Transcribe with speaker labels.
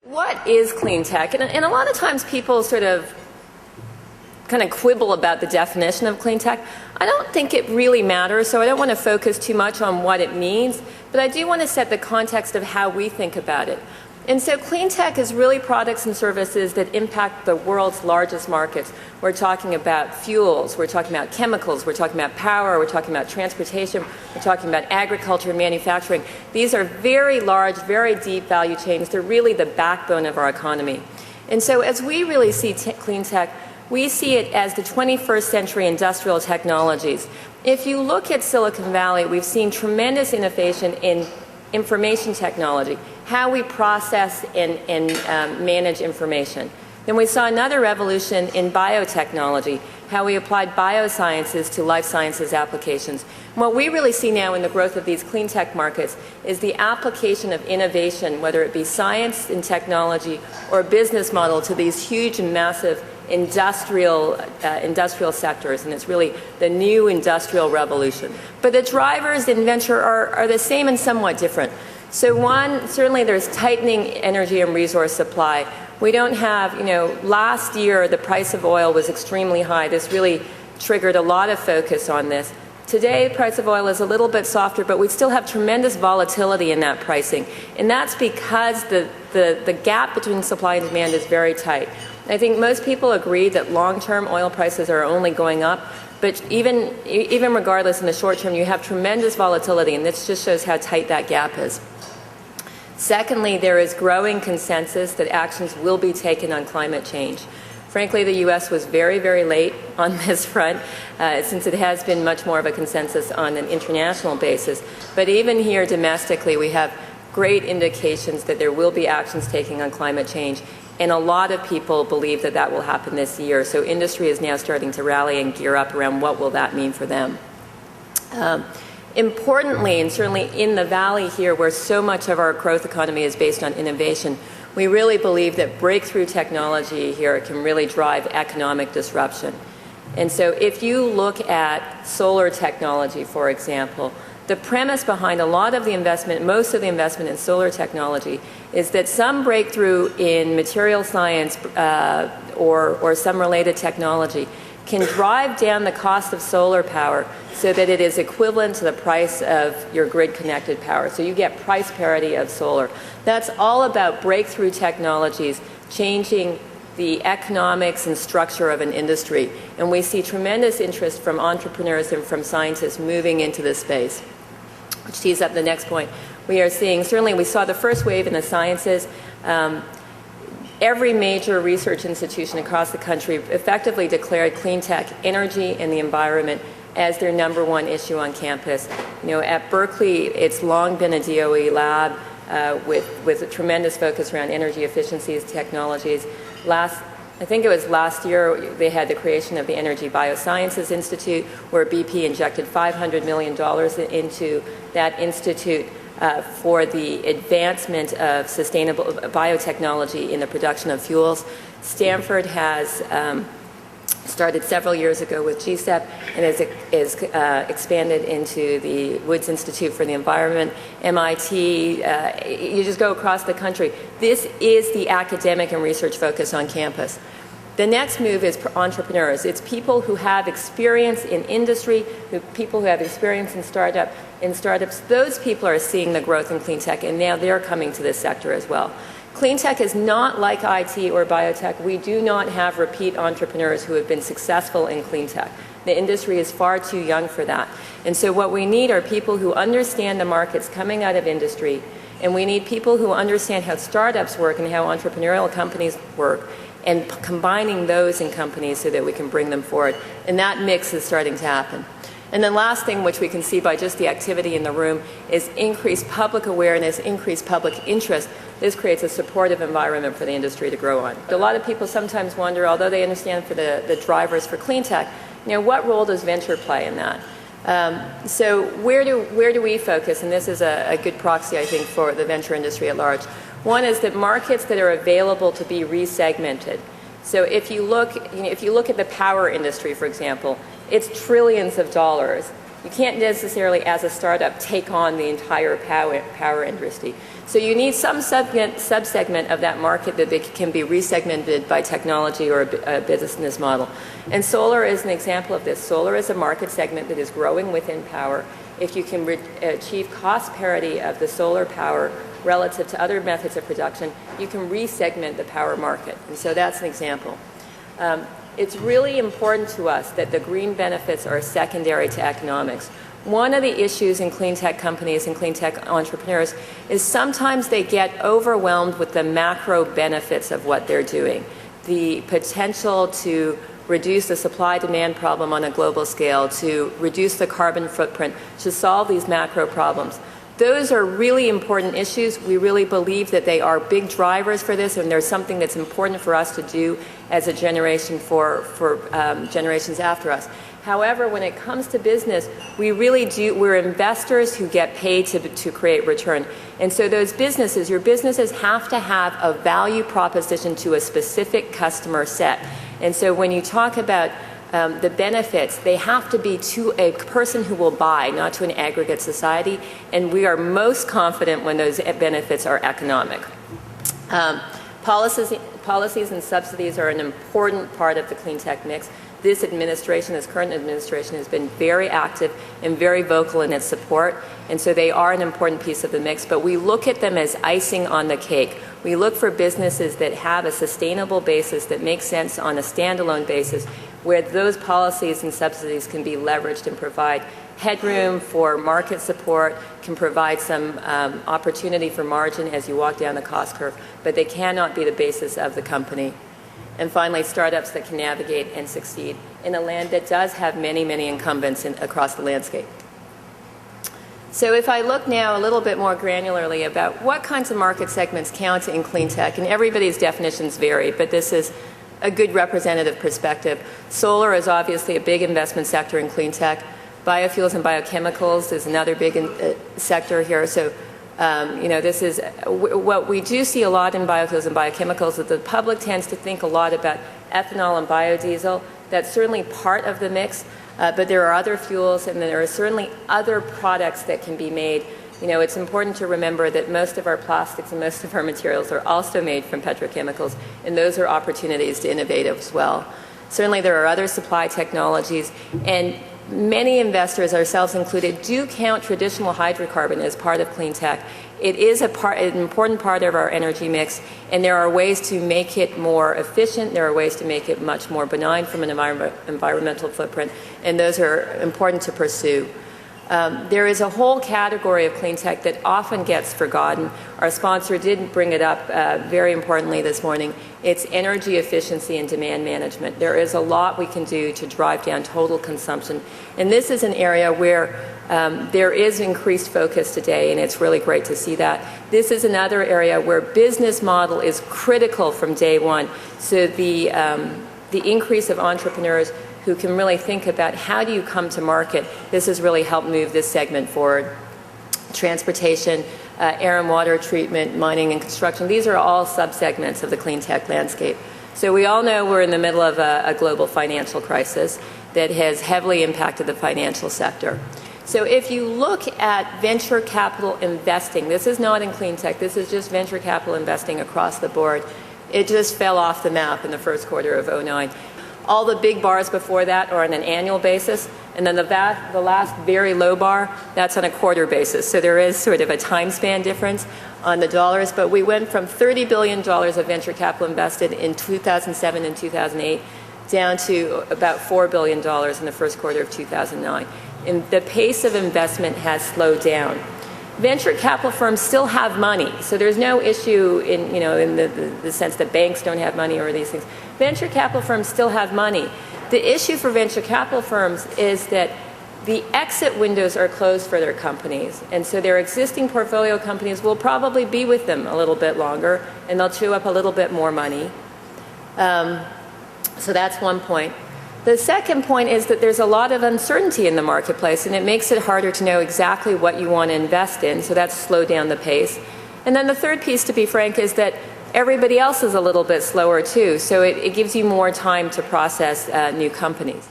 Speaker 1: What is clean tech? And a lot of times people sort of kind of quibble about the definition of clean tech. I don't think it really matters, so I don't want to focus too much on what it means, but I do want to set the context of how we think about it. And so clean tech is really products and services that impact the world's largest markets. We're talking about fuels, we're talking about chemicals, we're talking about power, we're talking about transportation, we're talking about agriculture and manufacturing. These are very large, very deep value chains. They're really the backbone of our economy. And so as we really see clean tech, we see it as the 21st century industrial technologies. If you look at Silicon Valley, we've seen tremendous innovation in information technology, how we process and manage information. Then we saw another revolution in biotechnology, how we applied biosciences to life sciences applications. And what we really see now in the growth of these clean tech markets is the application of innovation, whether it be science and technology or a business model, to these huge and massive industrial sectors, and it's really the new industrial revolution. But the drivers in venture are the same and somewhat different. So one, certainly there's tightening energy and resource supply. We don't have, last year the price of oil was extremely high. This really triggered a lot of focus on this. Today the price of oil is a little bit softer, but we still have tremendous volatility in that pricing. And that's because the gap between supply and demand is very tight. I think most people agree that long-term oil prices are only going up, but even regardless, in the short term, you have tremendous volatility, and this just shows how tight that gap is. Secondly, there is growing consensus that actions will be taken on climate change. Frankly, the U.S. was very, very late on this front, since it has been much more of a consensus on an international basis. But even here domestically, we have great indications that there will be actions taken on climate change. And a lot of people believe that that will happen this year. So industry is now starting to rally and gear up around what will that mean for them. Importantly, and certainly in the valley here, where so much of our growth economy is based on innovation, we really believe that breakthrough technology here can really drive economic disruption. And so if you look at solar technology, for example, the premise behind a lot of the investment, most of the investment in solar technology, is that some breakthrough in material science or some related technology can drive down the cost of solar power so that it is equivalent to the price of your grid-connected power. So you get price parity of solar. That's all about breakthrough technologies changing the economics and structure of an industry. And we see tremendous interest from entrepreneurs and from scientists moving into this space, which tees up the next point. We are seeing, certainly we saw the first wave in the sciences. Every major research institution across the country effectively declared clean tech, energy, and the environment as their number one issue on campus. At Berkeley, it's long been a DOE lab with a tremendous focus around energy efficiencies, technologies. I think it was last year, they had the creation of the Energy Biosciences Institute, where BP injected $500 million into that institute for the advancement of sustainable biotechnology in the production of fuels. Stanford has started several years ago with GCEP and is expanded into the Woods Institute for the Environment, MIT, you just go across the country. This is the academic and research focus on campus. The next move is entrepreneurs. It's people who have experience in industry, people who have experience in startups. Those people are seeing the growth in clean tech, and now they're coming to this sector as well. Clean tech is not like IT or biotech. We do not have repeat entrepreneurs who have been successful in clean tech. The industry is far too young for that. And so what we need are people who understand the markets coming out of industry, and we need people who understand how startups work and how entrepreneurial companies work, and combining those in companies so that we can bring them forward. And that mix is starting to happen. And then last thing, which we can see by just the activity in the room, is increased public awareness, increased public interest. This creates a supportive environment for the industry to grow on. A lot of people sometimes wonder, although they understand for the drivers for clean tech, what role does venture play in that? So where do we focus? And this is a good proxy, I think, for the venture industry at large. One is that markets that are available to be resegmented. So if you look at the power industry, for example, it's trillions of dollars. You can't necessarily, as a startup, take on the entire power industry. So you need some subsegment of that market that can be resegmented by technology or a business model. And solar is an example of this. Solar is a market segment that is growing within power. If you can achieve cost parity of the solar power relative to other methods of production, you can resegment the power market. And so that's an example. It's really important to us that the green benefits are secondary to economics. One of the issues in clean tech companies and clean tech entrepreneurs is sometimes they get overwhelmed with the macro benefits of what they're doing. The potential to reduce the supply-demand problem on a global scale, to reduce the carbon footprint, to solve these macro problems. Those are really important issues. We really believe that they are big drivers for this, and there's something that's important for us to do as a generation for generations after us. However, when it comes to business, we're investors who get paid to create return. And so those businesses, your businesses have to have a value proposition to a specific customer set. And so when you talk about the benefits, they have to be to a person who will buy, not to an aggregate society. And we are most confident when those benefits are economic. Policies and subsidies are an important part of the clean tech mix. This current administration, has been very active and very vocal in its support, and so they are an important piece of the mix, but we look at them as icing on the cake. We look for businesses that have a sustainable basis that makes sense on a standalone basis, where those policies and subsidies can be leveraged and provide headroom for market support, can provide some opportunity for margin as you walk down the cost curve, but they cannot be the basis of the company. And finally, startups that can navigate and succeed in a land that does have many, many incumbents across the landscape. So if I look now a little bit more granularly about what kinds of market segments count in clean tech, and everybody's definitions vary, but this is a good representative perspective. Solar is obviously a big investment sector in clean tech. Biofuels and biochemicals is another big sector here. So this is what we do see a lot in biofuels and biochemicals, that the public tends to think a lot about ethanol and biodiesel. That's certainly part of the mix, but there are other fuels, and there are certainly other products that can be made. It's important to remember that most of our plastics and most of our materials are also made from petrochemicals, and those are opportunities to innovate as well. Certainly there are other supply technologies, and many investors, ourselves included, do count traditional hydrocarbon as part of clean tech. It is an important part of our energy mix, and there are ways to make it more efficient. There are ways to make it much more benign from an environmental footprint, and those are important to pursue. There is a whole category of clean tech that often gets forgotten. Our sponsor did bring it up very importantly this morning. It's energy efficiency and demand management. There is a lot we can do to drive down total consumption. And this is an area where there is increased focus today, and it's really great to see that. This is another area where business model is critical from day one. So the increase of entrepreneurs who can really think about how do you come to market. This has really helped move this segment forward. Transportation, air and water treatment, mining and construction, these are all subsegments of the clean tech landscape. So we all know we're in the middle of a global financial crisis that has heavily impacted the financial sector. So if you look at venture capital investing, this is not in clean tech, this is just venture capital investing across the board. It just fell off the map in the first quarter of 2009. All the big bars before that are on an annual basis, and then the last very low bar, that's on a quarter basis. So there is sort of a time span difference on the dollars, but we went from $30 billion of venture capital invested in 2007 and 2008 down to about $4 billion in the first quarter of 2009. And the pace of investment has slowed down. Venture capital firms still have money, so there's no issue in the sense that banks don't have money or these things. Venture capital firms still have money. The issue for venture capital firms is that the exit windows are closed for their companies, and so their existing portfolio companies will probably be with them a little bit longer, and they'll chew up a little bit more money. So that's one point. The second point is that there's a lot of uncertainty in the marketplace, and it makes it harder to know exactly what you want to invest in, so that's slowed down the pace. And then the third piece, to be frank, is that everybody else is a little bit slower too, so it gives you more time to process new companies.